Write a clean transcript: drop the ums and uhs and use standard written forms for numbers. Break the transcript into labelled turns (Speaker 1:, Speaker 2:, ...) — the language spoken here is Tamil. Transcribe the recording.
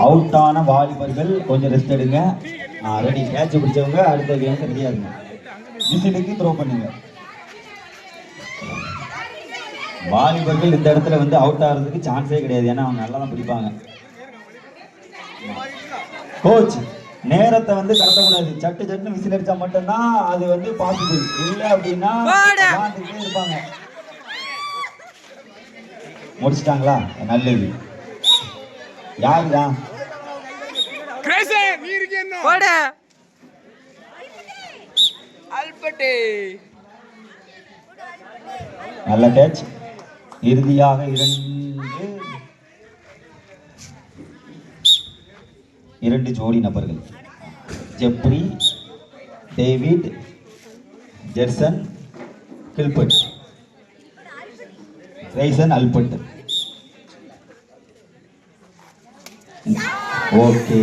Speaker 1: அவுட்டான வாலிபர்கள் கொஞ்சம் ரெஸ்ட் எடுங்க. ரெடி. கேட்ச் பிடிச்சவங்க அடுத்த கேமுக்கு ரெடியா இருங்க. விசிலுக்கு த்ரோ பண்ணுங்க. வாலிபர்கள் இந்த இடத்துல வந்து அவுட் ஆகிறதுக்கு சான்ஸே கிடையாது. ஏன்னா அவங்க நல்லா தான் பிடிப்பாங்க. கோச் நேரத்தை வந்து கடத்தக்கூடாது. சட்டு சட்டுன்னு விசில் அடிச்சா மட்டும்தான் அது வந்து பாசிபிள். இல்லை அப்படின்னா விளையாண்டுட்டே இருப்பாங்க. முடிச்சிட்டாங்களா? நல்லது. யாருடா? நல்ல கேட்ச். இறுதியாக இரண்டு ஜோடி நபர்கள், Jeffrey, David, Gerson, Gilbert, Ryson, Albert. Okay.